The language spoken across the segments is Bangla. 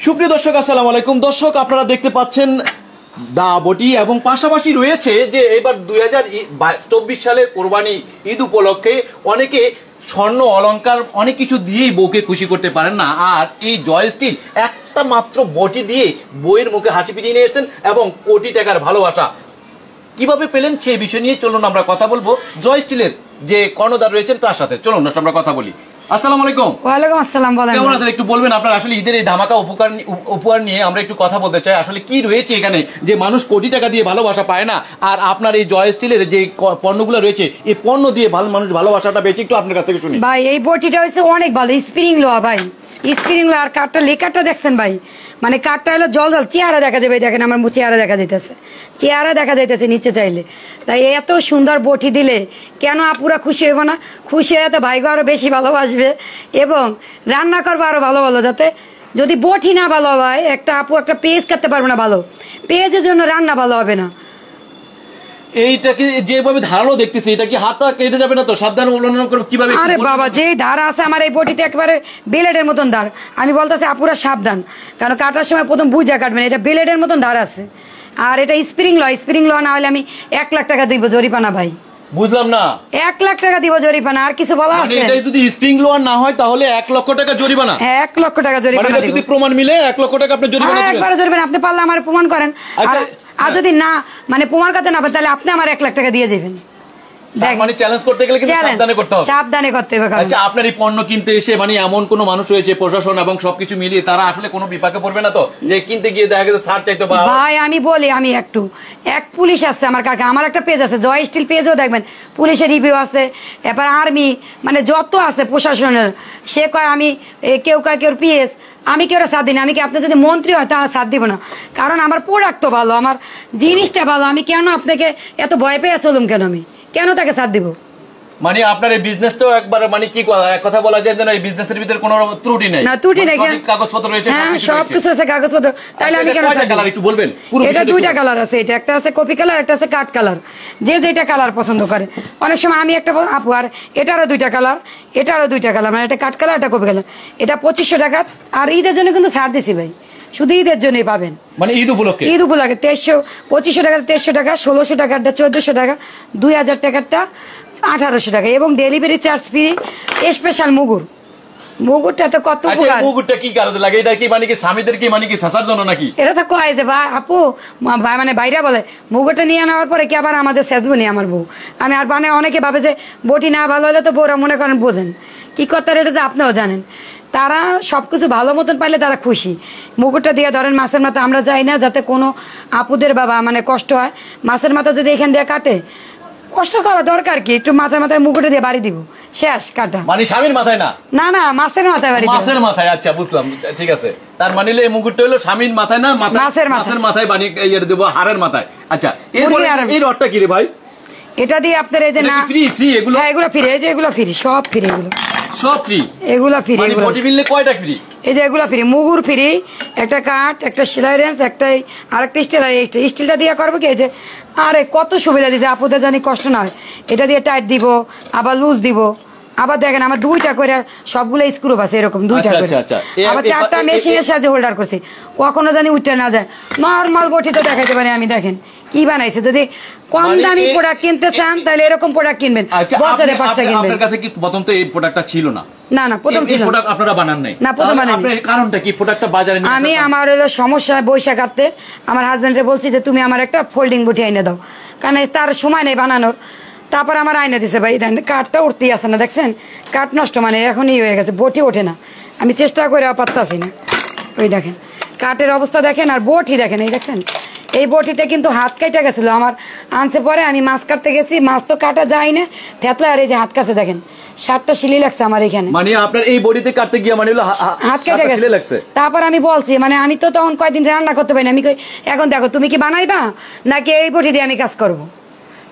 সুপ্রিয় দর্শক, আসসালামু আলাইকুম। দর্শক, আপনারা দেখতে পাচ্ছেন দা বটি এবং পাশাপাশি রয়েছে যে এবার 2024 সালের কোরবানি ঈদ উপলক্ষে অনেকে স্বর্ণ অলংকার অনেক কিছু দিয়েই বউকে খুশি করতে পারেন না, আর এই জয় স্টিল একটা মাত্র বটি দিয়ে বউয়ের মুখে হাসি ফিরিয়ে নিয়ে এসেছেন এবং কোটি টাকার ভালোবাসা কিভাবে পেলেন সেই বিষয় নিয়ে চলুন আমরা কথা বলবো জয় স্টিলের যে কর্ণধার রয়েছেন তার সাথে। চলুন আমরা কথা বলি। আসসালামু আলাইকুম। ওয়ালাইকুম আসসালাম। বলেন কেমন আছেন? একটু বলবেন আপনার আসলে ঈদের এই ধামাকা উপহার নিয়ে আমরা একটু কথা বলতে চাই। আসলে কি রয়েছে এখানে যে মানুষ কোটি টাকা দিয়ে ভালোবাসা পায় না, আর আপনার এই জয় স্টিলের যে পণ্যগুলো রয়েছে এই পণ্য দিয়ে মানুষ ভালোবাসাটা পেয়েছে, একটু আপনার কাছ থেকে শুনি। ভাই এই বটিটা হচ্ছে অনেক ভালো, স্প্রিং লোয়া ভাই, স্প্রিং লোয়া। আর কাঠটা লেকারটা দেখছেন ভাই, মানে কাঠটা হলো জল জল চেহারা দেখা যাবে। দেখেন আমার চেহারা দেখা যাইতেছে, চেহারা দেখা যাইতেছে নিচে চাইলে। তাই এত সুন্দর বটি দিলে কেন আপুরা খুশি হইব না? খুশি হয়ে তো ভাইগো আরো বেশি ভালোবাসবে এবং রান্না করবো আরো ভালো ভালো। যাতে যদি বটি না ভালো হয়, একটা আপু একটা পেঁয়াজ কাটতে পারবে না ভালো, পেঁয়াজের জন্য রান্না ভালো হবে না। এইটাকে যেভাবে ধারালো দেখতেছি, এটা কি হাতটা কেটে যাবে না তো? সাবধান অবলম্বন করব কিভাবে? আরে বাবা, যে ধার আছে আমার এই বটিতে একেবারে বেলেডের মতন ধার। আমি বলতেছি আপুরা সাবধান, কারণ কাটার সময় প্রথম বুঝা কাটবেন, এটা বেলেডের মতন ধার আছে। আর এটা স্প্রিং ল না হলে আমি 1 লাখ টাকা দিব জরিপানা ভাই। বুঝলাম না। 1 লাখ টাকা দিব জরিপানা। আর কিছু বলা আছে? এটা যদি স্প্রিং লোয়ার না হয় তাহলে 1 লক্ষ টাকা জরিমানা। হ্যাঁ, 1 লক্ষ টাকা জরিমানা দিব। যদি প্রমাণ মিলে 1 লক্ষ টাকা আপনি জরিমানা দিবেন। একবার জরিমানা আপনি পারলে আমার প্রমাণ করেন। আর যদি না মানে প্রমাণ করতে না পারেন তাহলে আপনি আমার 1 লাখ টাকা দিয়ে যাবেন। মানে চ্যালেঞ্জ করতে গেলে কিন্তু সাবধানে করতে হবে। সাবধানে করতে হবে। আচ্ছা, আপনার এই পণ্য কিনতে এসে মানে এমন কোন মানুষ রয়েছে প্রশাসন এবং সবকিছু মিলিয়ে তারা আসলে কোনো বিপাকে পড়বে না তো, যে কিনতে গিয়ে দেখা গেছে ছাড় চাইতো? ভাই আমি বলি, আমি এক পুলিশ আছে আমার কাকা, আমার একটা পেজ আছে জয় স্টিল পেজও দেখবেন, পুলিশের রিভিউ আছে, এবার আর্মি মানে যত আছে প্রশাসনের, সে কয় আমি কেউ কয় কেউ পিএস, আমি কেউ সাথ দিই না। আমি কি আপনি যদি মন্ত্রী হয় তা সাথ দিব না, কারণ আমার প্রোডাক্ট তো ভালো, আমার জিনিসটা ভালো। আমি কেন আপনাকে এত ভয় পেয়ে চলুম? কেন আমি কেন তাকে সাথ দিব? মানে আপনার এই বিজনেসটাও একবার মানে কি কথা বলা যায় যেন এই বিজনেসের ভিতরে কোনো ত্রুটি নাই? না, ত্রুটি নাই, কাগজপত্র রয়েছে, সবকিছু আছে কাগজপত্র। তাহলে আমি কেন? কালার একটু বলবেন? এটা 2টা কালার আছে, এটা একটা আছে কপি কালার, একটা আছে কাঠ কালার। যে যেটা কালার পছন্দ করে। অনেক সময় আমি একটা আপু, আর এটারও 2টা কালার, এটারও 2টা কালার, মানে এটা কাঠ কালার, এটা কপি কালার। এটা 2500 টাকা। আর ঈদের জন্য কিন্তু ছাড় দিছি ভাই, শুধু ঈদের জন্যই পাবেন। মানে ঈদ উপলক্ষে 2500 টাকা, 2300 টাকা, 1600 টাকারটা 1400 টাকা, 2000 টাকারটা 1800 টাকা এবং ডেলিভারি চার্জ ফ্রি। স্পেশাল মুগুরটা তো কত উপকার। মুগুরটা কি কারণে লাগে? এটা কি মানে কি স্বামীদের কি মানে কি শাসার জন্য নাকি? এটা তো কয় যে ভাই আপু মানে বাইরে বলে মুগুরটা নিয়ে নেওয়ার পরে কি আবার আমাদের সেজবো নি আমার বউ। আমি আর মানে অনেকে ভাবে যে বটি না ভালো হলে তো বউরা মনে করেন বোঝেন কি কথা, এটা তো আপনিও জানেন। তারা সবকিছু ভালো মতন পাইলে তারা খুশি। মুকুটটা দিয়ে ধরেন মাছের মাথা আমরা যাই না যাতে কোনো আপুদের বাবা মানে কষ্ট হয়। মাছের মাথা যদি এখান দিয়ে কাটে, কষ্ট করা দরকার কি? একটু মাথায় মুকুটে দিয়ে বাড়ি দিব, শেষ কাটা। মানে স্বামীর মাথায় না? না না, মাছের মাথায় বাড়ি, মাছের মাথায়। আচ্ছা, বুঝলাম, ঠিক আছে। তার মানে এই মুকুটটা হলো স্বামীর মাথায় না, মাছের মাথায় বানিয়ে ইয়ে দেবো, হাড়ের মাথায়। আচ্ছা, এই রডটা কি রে ভাই? এটা দিয়ে আপনার এই যে না ফ্রি এগুলো? হ্যাঁ, এগুলো ফ্রি, এই যে এগুলো ফ্রি, সব ফ্রি, এগুলো সব ফ্রি, এগুলো ফ্রি। বডি বিললে কয়টা ফ্রি? এই যে এগুলো ফ্রি, মুগুর ফ্রি, একটা কাঠ, একটা সেলাই রেঞ্জ, একটা আরেকটা স্টিলটা দিয়ে করবো কি? এই যে আরে কত সুবিধা দিয়েছে আপুদের, জানি কষ্ট না হয়। এটা দিয়ে টাইট দিব, আবার লুজ দিব, আবার দেখেন আমার 2টা করে সবগুলো স্ক্রু আছে, এরকম 2টা করে। আবার 4টা মেশিনের সাহায্যে হোল্ডার করছি, কখনো জানি উঠতে না যায়। নর্মাল বটি তো দেখাইতে পারি আমি। দেখেন কি বানাইছে। যদি কম দামি প্রোডাক্ট কিনতে চান তাহলে এরকম প্রোডাক্ট কিনবেন, বছরে 5টা কিনবেন। আপনার কাছে কি প্রথম তো এই প্রোডাক্টটা ছিল না? না না, প্রথম ছিল না। প্রোডাক্ট আপনারা বানান নাই? না, প্রথম বানান। আপনার কারণটা কি? প্রোডাক্টটা বাজারে নিয়ে আমি আমার হলো সমস্যা বৈশাখ কাটতে আমার হাজবেন্ডে বলছি যে তুমি আমার একটা ফোল্ডিং বটি আইনে দাও, কারণ তার সময় নেই বানানোর। তারপর আমার আইনে দিছে ভাই, কাঠটা উঠতেই আসে না, দেখছেন কাঠ নষ্ট, মানে এখনই হয়ে গেছে, বটি ওঠে না। আমি চেষ্টা করে পারতাছি না। ওই দেখেন কাঠের অবস্থা দেখেন, আর বটি দেখেন, এই দেখছেন এই বটিতে কিন্তু হাত কাটা গেছিল আমার। আনছে পরে আমি মাছ কাটতে গেছি, মাছ তো কাটা যায় না, থেতলা, আর এই যে হাত কাছে দেখেন 7টা সিলি লাগছে আমার এখানে। মানে আপনার এই বডিতে কাটতে গিয়ে মানে হাত কেটে গেছে। তারপর আমি বলছি, মানে আমি তো তখন কয়েকদিন রান্না করতে পারি না। আমি এখন দেখো তুমি কি বানাইবা নাকি এই বটি দিয়ে আমি কাজ করবো?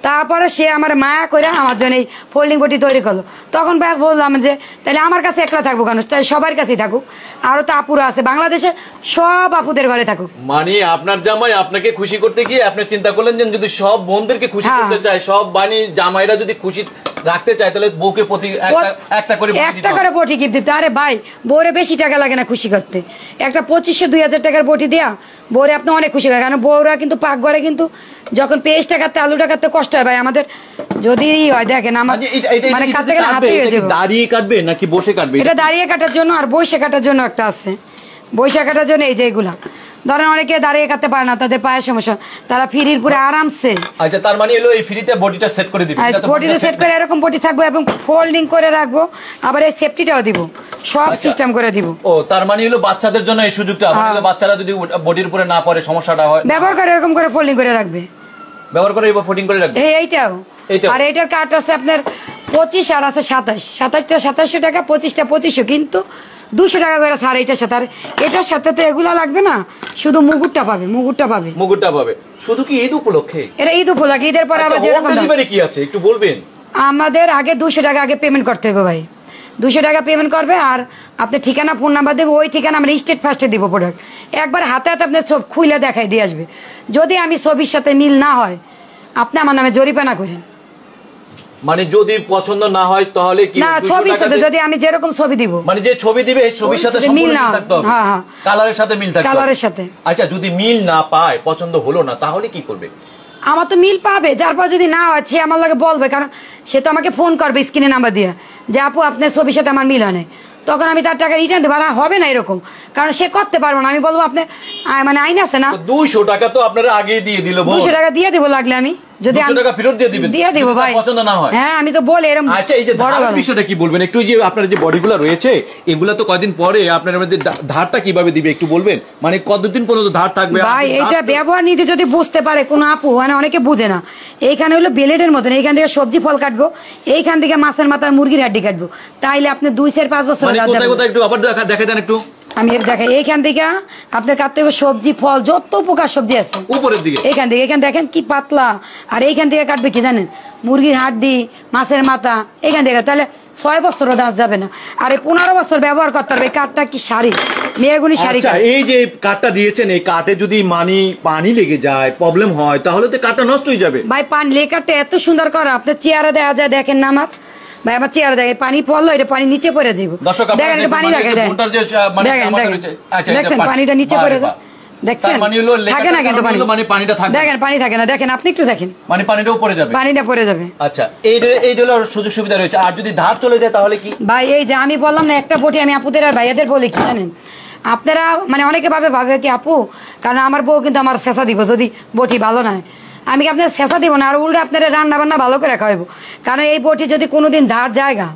তারপরে সে আমার মায়া করে আমার জন্য এই ফোল্ডিং বটি তৈরি করলো। তখন বললাম যে তাহলে আমার কাছে একলা থাকবো কেন, তাই সবার কাছেই থাকুক। আরো তো আপুরা আছে বাংলাদেশে, সব আপুদের ঘরে থাকুক। মানে আপনার জামাই আপনাকে খুশি করতে গিয়ে আপনি চিন্তা করলেন যে যদি সব বোনদেরকে খুশি করতে চায়, সব জামাইরা যদি খুশি রাখতে চায় তাহলে বউকে প্রতি একটা করে বটি দিতে একটা হবে। করে বটি গিফট দিতে। আরে ভাই, বউরে বেশি টাকা লাগে না খুশি করতে, একটা 2500-2000 টাকার বটি দেয়া বউরে আপনি অনেক খুশি করে। কারণ বউরা কিন্তু পাকঘরে কিন্তু যখন পেস্টটা কাটতে আলুটা কাটতে কষ্ট হয় ভাই আমাদের, যদি হয় দেখেন আমার আচ্ছা, এটা মানে যে কাটতে গেলে কাটবে, হাতে হয়ে এটা কি যাবে। দাঁড়িয়ে কাটবে নাকি বসে কাটবে? এটা দাঁড়িয়ে কাটার জন্য আর বসে কাটার জন্য একটা আছে। বসে কাটার জন্য এই যে এগুলা ধরেন অনেকে দাঁড়িয়ে কাটতে পারে না, তাদের পায়ের সমস্যা, তারা ফ্রির পুরো আরামসে আচ্ছা, তার মানে হলো এই ফ্রিতে বডিটা সেট করে দিবে। এটা তো বডিটা সেট করে এরকম বডি থাকবে এবং ফোল্ডিং করে রাখবো, আবার এই সেফটিটাও দিব, সব সিস্টেম করে দিব। ও তার মানে হলো বাচ্চাদের জন্য এই সুযোগটা, মানে হলো বাচ্চারা যদি বডির উপরে না পড়ে সমস্যাটা হয়, ব্যবহার করে এরকম করে ফোল্ডিং করে রাখবে, ব্যবহার করে এবার ফোল্ডিং করে রাখবে। এইটাও। এইটাও। আর এইটার কাট আছে আপনার 25 আর আছে 27, 27টা 2700 টাকা, 25টা 2500, কিন্তু 200 টাকা করে ছাড় এইটার সাথে। আর এটার সাথে তো এগুলা লাগবে না, শুধু মুগুরটা পাবে, মুগুরটা পাবে। মুকুটটা পাবে শুধু কি ঈদ উপলক্ষে? এটা ঈদ উপলক্ষে, ঈদের পরে আবার যেরকম দাম। ডেলিভারি কি আছে একটু বলবেন? আমাদের আগে 200 টাকা আগে পেমেন্ট করতে হবে ভাই, 200 টাকা পেমেন্ট করবে, আর আপনি ঠিকানা ফোন নাম্বার দেবে, ওই ঠিকানা আমরা স্টেট ফার্স্টে দিব প্রোডাক্ট, একবার হাতে হাতে আপনার সব খুলে দেখাই দিয়ে আসবে। যদি আমি ছবির সাথে মিল না হয় আপনি আমার নামে জরিমানা করেন। মানে যদি পছন্দ না হয় তাহলে কি না, 200 ছবির টাকা সাথে দিয়ে- যদি আমি যেরকম ছবি দিব, মানে যে ছবি দিবে এই ছবির সাথে সাথে সম্পূর্ণ মিল মিল না, থাকতে হবে, হ্যাঁ, হ্যাঁ। কালারের সাথে মিল থাকতে হবে। কালারের সাথে। আচ্ছা, যদি মিল না পায়, পছন্দ হলো না, তাহলে কি করবে? আমার তো মিল পাবে, তারপর যদি না হয় সে আমার লাগে বলবে, কারণ সে তো আমাকে ফোন করবে স্ক্রিনে নাম্বার দিয়ে যে আপু আপনার ছবির সাথে আমার মিল হয় নাই, তখন আমি তার টাকা রিটার্ন দেবো। আর হবে না এরকম, কারণ সে করতে পারবো না, আমি বলবো আপনি মানে আইন আছে না, তো 200 টাকা তো আপনারা আগেই দিয়ে দিল, 200 টাকা দিয়ে দেবো লাগলে, আমি যদি 200 টাকা ফেরত দিয়ে দিবেন, দিয়ে দিব যদি তার ভাই, পছন্দ না হয়। হ্যাঁ আমি তো বলে এরকম। আচ্ছা, এই যে বড় ধারের গলা। বিষয়টা কি বলবেন একটু? যে আপনার যে বডিগুলো রয়েছে এগুলা তো কয়দিন পরে আপনার মধ্যে ধারটা কিভাবে দিবে একটু বলবেন? মানে কতদিন পর্যন্ত ধার থাকবে? ভাই আপনি এটা ধার- ব্যবহার নিতে যদি বুঝতে পারে কোনো আপু, মানে অনেকে বুঝে না, এইখানে হলো বেলেডের মতন, এইখান থেকে সবজি ফল কাটবো, এইখান থেকে মাছের মাথার মুরগির হাড্ডি কাটবো, তাইলে আপনি 2-5 বছর মানে কোথায় কোথায় একটু আবার দেখা দেন একটু আমি এর দেখাই। এইখান থেকে আপনার কাটতে হবে সবজি ফল, যত প্রকার সবজি আছে উপরের দিকে। এইখান থেকে, এখান দেখেন কি পাতলা, আর এইখান থেকে কাটবে কি জানেন, মুরগির হাড্ডি, মাছের মাথা, এখান থেকে, তাহলে 6 বছরও দাঁত যাবে না। আর এই 15 বছর ব্যবহার করতে হবে। এই কাঠটা কি শাড়ি, মেয়েগুনি শাড়ি আচ্ছা, কাট। এই যে কাঠটা দিয়েছেন, এই কাঠে যদি পানি লেগে যায়, প্রবলেম হয়, তাহলে তো কাঠটা নষ্ট হয়ে যাবে। ভাই পানি লেকারটা এত সুন্দর করা, আপনার চেয়ারে দেওয়া যায়, দেখেন না আমার ভাই, আমার চেয়ারে দেখে পানি পড়লো, এটা পানি নিচে পড়ে যাবো, দর্শক আপনারা দেখেন এটা দেখুন, পানি মানে দেখে যে দেন, বোনটার যে, মানে দেখেন আমাদের দেখেন, হচ্ছে- আচ্ছা, এটা দেখছেন পানি। পানিটা নিচে বাহ, পড়ে বাহ। দেখছেন, তার মানে হলো লেখাটার থাকে না কিন্তু কারণে পানি, হলো মানে পানিটা থাকবে। দেখেন পানি থাকে না, দেখেন আপনি একটু দেখেন মানে পানিটাও পড়ে যাবে। পানিটা পড়ে যাবে। আচ্ছা, এই হলো সুযোগ সুবিধা রয়েছে। আর যদি ধার চলে যায় তাহলে কি? ভাই এই যে আমি বললাম না একটা বটি, আমি আপুদের আর ভাইয়াদের বলি কি জানেন, আপনারা মানে অনেকে ভাবে কি আপু, কারণ আমার বউ কিন্তু আমার শেষা দিব যদি বটি ভালো নয়, আমি কি আপনার শেষা দিব না, আর উল্টে আপনারা রান্না বান্না ভালো করে খাওয়াবো। কারণ এই বটি যদি কোনোদিন ধার জায়গা,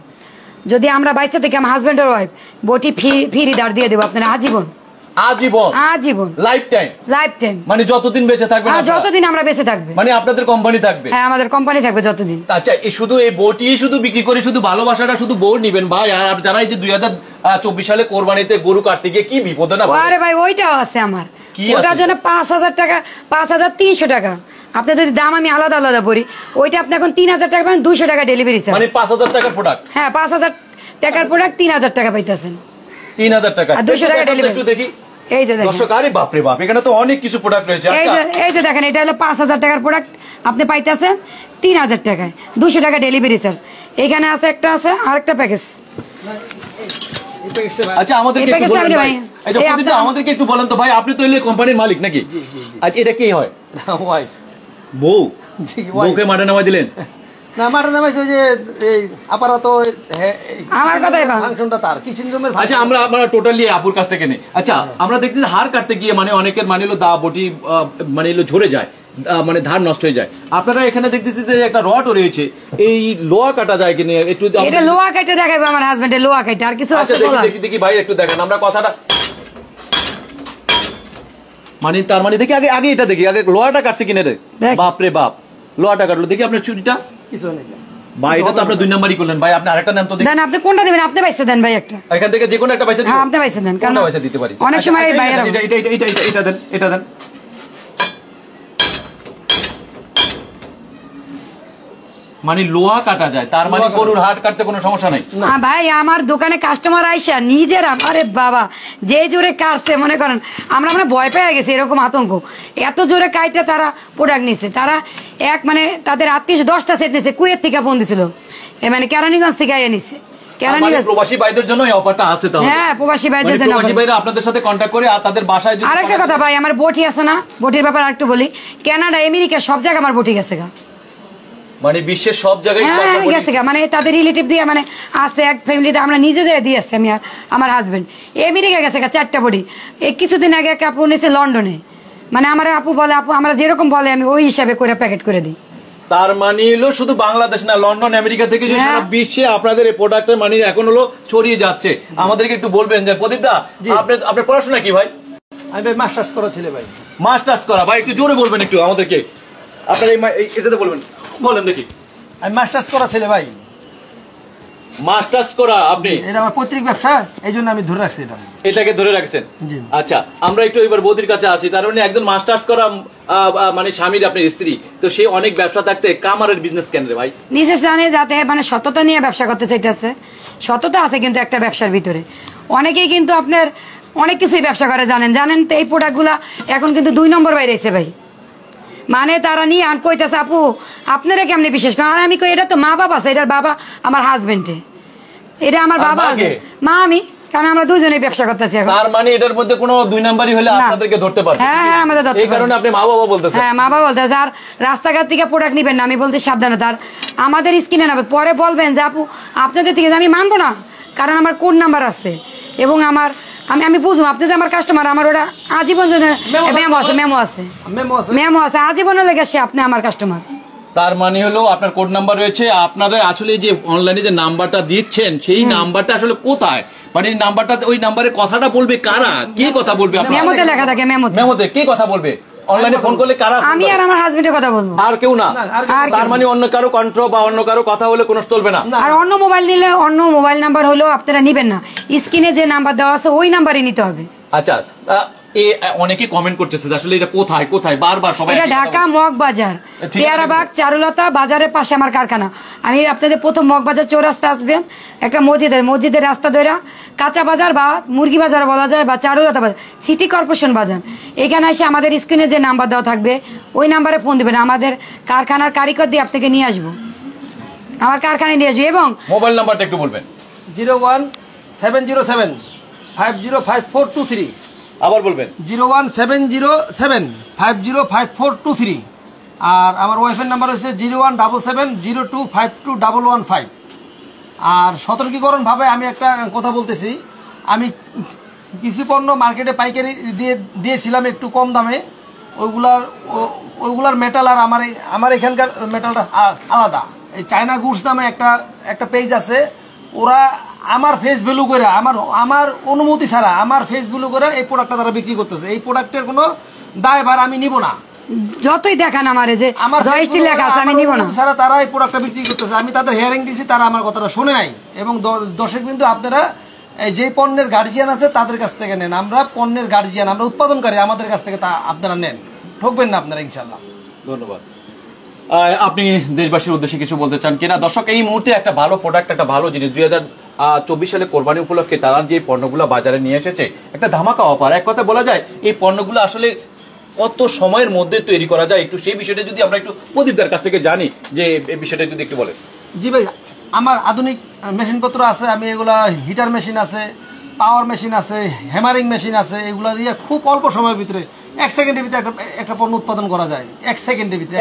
যদি আমরা বাইসে থেকে আমার হাজবেন্ডের ওয়াইফ, বটি ফ্রি ধার দিয়ে দেবো আপনারা আজীবন, আজীবন, আজীবন, লাইফ টাইম, লাইফ টাইম, মানে যতদিন বেঁচে থাকবেন আপনারা। যতদিন আমরা বেঁচে থাকবে, মানে আপনাদের কোম্পানি থাকবে। হ্যাঁ আমাদের কোম্পানি থাকবে যতদিন। আচ্ছা, এই শুধু এই বটি শুধু বিক্রি করে শুধু ভালোবাসাটা শুধু বউ নিবেন ভাই? আর যারা এই যে 2024 সালে কোরবানিতে গরু কাটতে গিয়ে কি বিপদে না পড়ে? আরে ভাই ওইটাও আছে আমার, কি ওটার আছে? জন্য 5000 টাকা, 5300 টাকা। আপনি যদি দাম আমি আলাদা আলাদা পড়ি, ওইটা আপনি এখন 3000 টাকা পাবেন, 200 টাকা ডেলিভারি চার্জ। মানে 5000 টাকার প্রোডাক্ট, হ্যাঁ 5000 টাকার প্রোডাক্ট 3000 টাকা পাইতেছেন, 3000 টাকা, আর 200 টাকা একটু ডেলিভারি। একটু দেখি এই যে দেখেন, দর্শক। আরে বাপরে বাপ, এখানে তো অনেক কিছু প্রোডাক্ট রয়েছে। এই আচ্ছা, যে এই যে দেখেন, এটা হলো 5000 টাকার প্রোডাক্ট, আপনি পাইতেছেন 3000 টাকায়, 200 টাকা ডেলিভারি চার্জ। এখানে আছে একটা, আছে আরেকটা প্যাকেজ। আচ্ছা, আমাদেরকে এই একটু প্যাকেজটা বলেন আমি ভাই। ভাই, আচ্ছা, এই প্রদীপ দা, আপনার- আমাদেরকে একটু বলেন তো ভাই, আপনি তো এলে কোম্পানির মালিক নাকি? আচ্ছা, এটা কি হয়? ওয়াইফ বউ? জি, wife। বউকে মাঠে নামাই দিলেন? না মাঠে নামাইছে ওই যে এই আপাতত আমার কথাই ভাব। ফাংশনটা তার কিচেন রুমের আচ্ছা, আমরা টোটালি আপুর কাছ থেকে নেই। আচ্ছা, আমরা দেখছি যে হাড় কাটতে গিয়ে মানে অনেকের মানে হলো দা বটি মানে হলো ঝরে যায়, মানে ধার নষ্ট হয়ে যায়। আপনারা এখানে দেখতেছি যে একটা রডও রয়েছে, এই লোহা কাটা যায় কিনা একটু এটা লোহা কাটে দেখাবে আমার হাজবেন্ডের, লোহা কাটে, আর কিছু আচ্ছা, আছে বলার? দেখি ভাই একটু দেখেন, আমরা কথাটা মানে তার মানে দেখি আগে এটা দেখি, আগে লোহাটা কাটছে কিনা রে। দেখ। বাপরে বাপ, লোহাটা কাটলো, দেখি আপনার চুরিটা। কিছু নেই। ভাই, এটা তো আপনি 2 নাম্বারই করলেন ভাই, আপনি আরেকটা নেন তো দেখি। দেন, আপনি কোনটা দেবেন? আপনি পয়সা দেন ভাই একটা। এখান থেকে যে কোনো একটা পয়সা দিব। হ্যাঁ, আপনি পয়সা দেন, কারণ কোনটা পয়সা দিতে পারি? অনেক আচ্ছা, সময় আচ্ছা, বাইরে এটা দেন। মানে লোহা কাটা যায়, তার মানে গরুর হাট কাটতে কোনো সমস্যা নাই। ভাই আমার দোকানে কাস্টমার আইসা নিজেরা, আরে বাবা যে জোরে কাটছে, মনে করেন আমরা মানে ভয় পেয়ে গেছি, এরকম আতঙ্ক, এত জোরে কাইটে তারা প্রোডাক্ট নিছে। তারা মানে তাদের আত্মীয় 10টা সেট নিছে, কুয়েত থেকে ফোন দিছিল, মানে কেরানীগঞ্জ থেকে আইয়া নিছে কেরানীগঞ্জ। প্রবাসী ভাইদের জন্য এই অফারটা আছে তাহলে? হ্যাঁ, প্রবাসী ভাইদের মানে জন্য প্রবাসী ভাইরা আপনাদের সাথে কন্টাক্ট করে আর তাদের বাসায় যদি আরেকটা কথা ভাই, আমার বটি আছে না, বটির ব্যাপার আরেকটু বলি। কানাডা, আমেরিকা সব জায়গায় আমার বটি গেছে গা। মানে বিশ্বের সব জায়গায় হ্যাঁ গেছে গা, মানে তাদের রিলেটিভ দিয়ে মানে আছে এক ফ্যামিলিতে, আমরা নিজে যাই দিয়ে আসছি আমি আর আমার হাজবেন্ড। আমেরিকা গেছে গা 4টা বডি। এই কিছুদিন আগে এক আপু নিয়েছে লন্ডনে, মানে আমার আপু বলে, আপু আমরা যেরকম বলে আমি ওই হিসাবে করে প্যাকেট করে দিই। তার মানে হলো শুধু বাংলাদেশ না, লন্ডন আমেরিকা থেকে যে সারা বিশ্বে আপনাদের এই প্রোডাক্টের মানে এখন হলো ছড়িয়ে যাচ্ছে। আমাদেরকে একটু বলবেন যে প্রদীপ দা, আপনার পড়াশোনা কি ভাই? আমি ভাই মাস্টার্স করা ছিল ভাই। মাস্টার্স করা? ভাই একটু জোরে বলবেন একটু আমাদেরকে, আপনার এটাতে বলবেন, বলেন দেখি। আমি মাস্টার্স করা ছিল ভাই। মাস্টার্স করা আপনি? এটা আমার পৈতৃক ব্যবসা, এই জন্য আমি ধরে রাখছি এটা। এটাকে ধরে রাখছেন? জি। আচ্ছা, আমরা একটু এবার বৌদির কাছে আসি। তার মানে একজন মাস্টার্স করা মানে স্বামীর আপনার স্ত্রী, তো সে অনেক ব্যবসা থাকতে কামারের বিজনেস কেন রে ভাই? নিজে জানে যাতে মানে সততা নিয়ে ব্যবসা করতে চাইতেছে। সততা আছে কিন্তু একটা ব্যবসার ভিতরে। অনেকেই কিন্তু আপনার অনেক কিছুই ব্যবসা করে, জানেন তো এই প্রোডাক্টগুলা এখন কিন্তু 2 নম্বর বাইরেছে ভাই। মানে তারা নিয়ে আন কইতেছে আপু আপনারা কেমনে বিশেষ করেন, আর আমি কই এটা তো মা বাবা আছে, এটার বাবা আমার হাজবেন্ডে, এটা আমার বাবা আছে, মা আমি, কারণ আমরা দুজনেই ব্যবসা করতেছি এখন। তার মানে এটার মধ্যে কোনো 2 নাম্বারই হলে আপনাদেরকে ধরতে পারবে? হ্যাঁ আমাদের ধরতে পারবে। এই কারণে আপনি মা বাবা বলতেছেন? হ্যাঁ মা বাবা বলতেছে। আর রাস্তাঘাট থেকে প্রোডাক্ট নিবেন না, আমি বলতে সাবধানে। তার আমাদের স্কিনে নেবে, পরে বলবেন যে আপু আপনাদের থেকে আমি মানবো না, কারণ আমার কোড নাম্বার আছে এবং আমার আমি বুঝবো আপনি যে আমার কাস্টমার, আমার ওটা আজীবন মেমো আছে আজীবনের লেগে সে আপনি আমার কাস্টমার। তার মানে হলো আপনার কোড নাম্বার রয়েছে। আপনারা আসলে যে অনলাইনে যে নাম্বারটা দিচ্ছেন সেই নাম্বারটা আসলে কোথায়, মানে নাম্বারটা, ওই নাম্বারে কথাটা বলবে কারা, কে কথা বলবে? মেমোতে লেখা থাকে, মেমোতে কে কথা বলবে? অনলাইনে ফোন করলে কারা? আমি আর আমার হাজবেন্ডের কথা বলবো, আর কেউ না। তার মানে অন্য কারো কন্ট্রো বা অন্য কারো কথা হলে কোনো চলবে না। আর অন্য মোবাইল নিলে অন্য মোবাইল নাম্বার হলেও আপনারা নিবেন না, স্ক্রিনে যে নাম্বার দেওয়া আছে ওই নাম্বারই নিতে হবে। আচ্ছা, অনেকে কমেন্ট করতেছে আসলে এটা কোথায় কোথায়, বারবার সবাই। এটা ঢাকা মগবাজার, পেয়ারাবাগ চারুলতা বাজারের পাশে আমার কারখানা। আমি আপনাদের প্রথম মগবাজার চৌরাস্তা আসবেন, একটা মসজিদের রাস্তা ধরে কাঁচা বাজার বা মুরগি বাজার বলা যায় বা চারুলতা বাজার, সিটি কর্পোরেশন বাজার, এখানে এসে আমাদের স্ক্রিনে যে নাম্বার দেওয়া থাকবে ওই নাম্বারে ফোন দিবেন। আমাদের কারখানার কারিগর দিয়ে আপনাকে নিয়ে আসবো, আমার কারখানায় নিয়ে আসবো। এবং মোবাইল নাম্বারটা একটু বলবেন। 01707050543। আবার বলবেন। 01707505423। আর আমার ওয়াইফের নাম্বার হচ্ছে 01770252115। আর সতর্কীকরণ ভাবে আমি একটা কথা বলতেছি, আমি কিছু পণ্য মার্কেটে পাইকারি দিয়েছিলাম একটু কম দামে, ওইগুলার মেটাল আর আমার এখানকার মেটালটা আলাদা। এই চায়না গুডস নামে একটা পেজ আছে, ওরা আমার ফেস ভ্যালু করে, আমার অনুমতি ছাড়া আমার ফেস ভ্যালু করে এই প্রোডাক্টটা তারা বিক্রি করতেছে। এই প্রোডাক্টের কোনো দায়ভার আমি নিব না, যতই দেখান আমারে যে জয়স্টিল লেখা আছে আমি নিব না। ছাড়া তারা এই প্রোডাক্টটা বিক্রি করতেছে, আমি তাদের হিয়ারিং দিয়েছি, তারা আমার কথাটা শুনে নাই। এবং দর্শক কিন্তু আপনারা যে পণ্যের গার্জিয়ান আছে তাদের কাছ থেকে নেন, আমরা পণ্যের গার্জিয়ান, আমরা উৎপাদনকারী, আমাদের কাছ থেকে তা আপনারা নেন, ঠকবেন না আপনারা ইনশাল্লাহ। ধন্যবাদ। আপনি দেশবাসীর উদ্দেশ্যে কিছু বলতে চান কিনা? দর্শক, এই মুহূর্তে একটা ভালো প্রোডাক্ট, একটা ভালো জিনিস 2024 সালে কোরবানি উপলক্ষে তারা যে পণ্যগুলো বাজারে নিয়ে এসেছে, একটা ধামাকা অফার। এক কথা বলা যায় এই পণ্যগুলো আসলে কত সময়ের মধ্যে তৈরি করা যায়, একটু সেই বিষয়টা যদি আমরা একটু প্রদীপদার কাছ থেকে জানি, যে এই বিষয়টা যদি একটু বলেন। জি ভাই, আমার আধুনিক মেশিনপত্র আছে, আমি এগুলা হিটার মেশিন আছে, পাওয়ার মেশিন আছে, হ্যামারিং মেশিন আছে, এগুলা দিয়ে খুব অল্প সময়ের ভিতরে 1 সেকেন্ডের ভিতরে একটা পণ্য উৎপাদন করা যায়। 1 সেকেন্ডের ভিতরে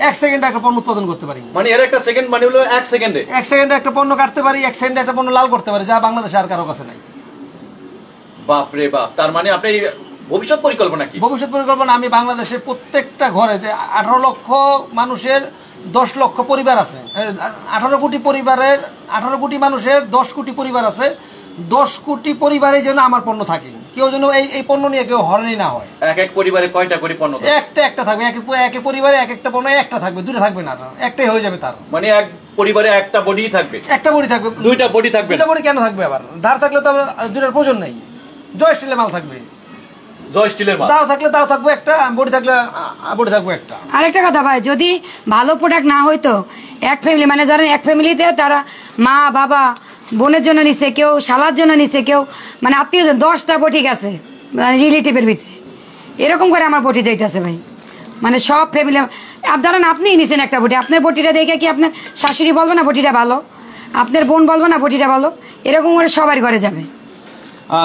1 সেকেন্ডে একটা পণ্য উৎপাদন করতে পারি। মানে এর একটা সেকেন্ড মানে হলো 1 সেকেন্ডে 1 সেকেন্ডে একটা পণ্য কাটতে পারি, 1 সেকেন্ডে একটা পণ্য লাল করতে পারি, যা বাংলাদেশে আর কারো কাছে নাই। বাপ রে বাপ। তার মানে আপনি ভবিষ্যৎ পরিকল্পনা কি? ভবিষ্যৎ পরিকল্পনা, আমি বাংলাদেশে প্রত্যেকটা ঘরে, যে 18 লক্ষ মানুষের 10 লক্ষ পরিবার আছে, 18 কোটি পরিবারের 18 কোটি মানুষের 10 কোটি পরিবার আছে, 10 কোটি পরিবারে যেন আমার পণ্য থাকে, কেউ যেন এই পণ্য নিয়ে কেউ হয়রানি না হয়। এক পরিবারে কয়টা করে পণ্য থাকবে? একটা থাকবে, এক পরিবারে একটা পণ্য একটা থাকবে, দুটো থাকবে না, একটাই হয়ে যাবে তার। মানে এক পরিবারে একটা বডি থাকবে? একটা বডি থাকবে। দুইটা বডি থাকবে? দুইটা বডি কেন থাকবে? আবার ধার থাকলে তো দুটার প্রয়োজন নেই, জয় স্টিলের মাল থাকবে, জয় স্টিলের মাল। দাও থাকলে দাও থাকবে একটা, বডি থাকলে বডি থাকবে একটা। আরেকটা কথা ভাই, যদি ভালো প্রোডাক্ট না হইতো, এক ফ্যামিলি মানে ধরেন এক ফ্যামিলিতে তারা মা বাবা বোনের জন্য নিছে, কেউ শালার জন্য নিছে, কেউ মানে আত্মীয় 10টা বটি গেছে রিলেটিভের ভিতরে, এরকম করে আমার বটি যাইতেছে ভাই। মানে সব ফ্যামিলি ধরেন আপনিই নিছেন একটা বটি, আপনার বটিটা দেখে কি আপনার শাশুড়ি বলবে না বটিটা ভালো, আপনার বোন বলবে না বটিটা ভালো? এরকম করে সবার ঘরে যাবে।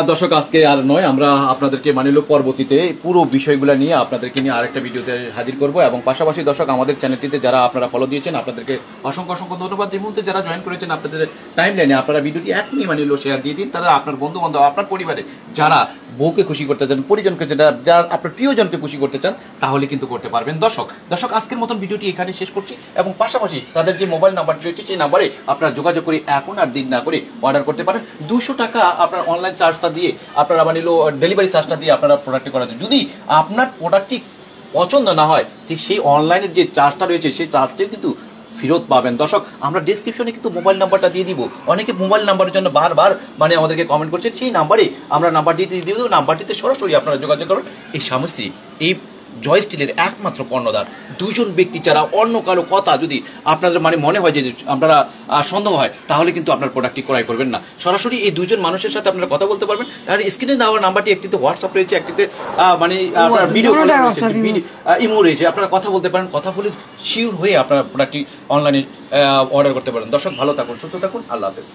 দর্শক আজকে আর নয়, আমরা আপনাদেরকে পরবর্তীতে পুরো বিষয়গুলো নিয়ে আপনাদেরকে নিয়ে আরেকটা ভিডিওতে হাজির করব। এবং পাশাপাশি দর্শক আমাদের চ্যানেলটিতে যারা আপনারা ফলো দিয়েছেন আপনাদেরকে অসংখ্য অসংখ্য ধন্যবাদ। যে মুহূর্তে যারা জয়েন করেছেন আপনাদের টাইম লাইনে আপনারা ভিডিওটি এখনই শেয়ার দিয়ে দিন। তারা আপনার বন্ধু বান্ধব, আপনার পরিবারে যারা বউকে খুশি করতে চান, পরিজনকে যারা আপনার প্রিয়জনকে খুশি করতে চান, তাহলে কিন্তু করতে পারবেন। দর্শক আজকের মতন ভিডিওটি এখানে শেষ করছি। এবং পাশাপাশি তাদের যে মোবাইল নাম্বারটি রয়েছে সেই নাম্বারে আপনারা যোগাযোগ করে এখন আর দিন না করে অর্ডার করতে পারেন। 200 টাকা আপনার অনলাইন চার্জটা দিয়ে আপনারা ডেলিভারি চার্জটা দিয়ে আপনারা প্রোডাক্টটি করা যায়। যদি আপনার প্রোডাক্টটি পছন্দ না হয়, ঠিক সেই অনলাইনের যে চার্জটা রয়েছে সেই চার্জটিও কিন্তু ফেরত পাবেন। দর্শক আমরা ডেসক্রিপশনে কিন্তু মোবাইল নাম্বারটা দিয়ে দিব। অনেকে মোবাইল নাম্বারের জন্য বারবার আমাদেরকে কমেন্ট করছেন, সেই নাম্বারে আমরা নাম্বারটি দিয়ে দিব। নাম্বারটিতে সরাসরি আপনারা যোগাযোগ করুন। এই স্বামী স্ত্রী এই জয় স্টিলের একমাত্র কর্ণধার। দুজন ব্যক্তি ছাড়া অন্য কারো কথা যদি আপনাদের মনে হয় যে আপনারা সন্দেহ হয়, তাহলে কিন্তু আপনার প্রোডাক্টটি ক্রয় করবেন না। সরাসরি এই দুজন মানুষের সাথে আপনারা কথা বলতে পারবেন। আর স্ক্রিনে দেওয়া নাম্বারটি একটিতে হোয়াটসঅ্যাপ রয়েছে, একটিতে আপনার ভিডিও কল রয়েছে, ইমো রয়েছে। আপনারা কথা বলতে পারেন, কথা বলে শিওর হয়ে আপনারা প্রোডাক্টটি অনলাইনে অর্ডার করতে পারেন। দর্শক ভালো থাকুন, সুস্থ থাকুন, আল্লাহ হাফেজ।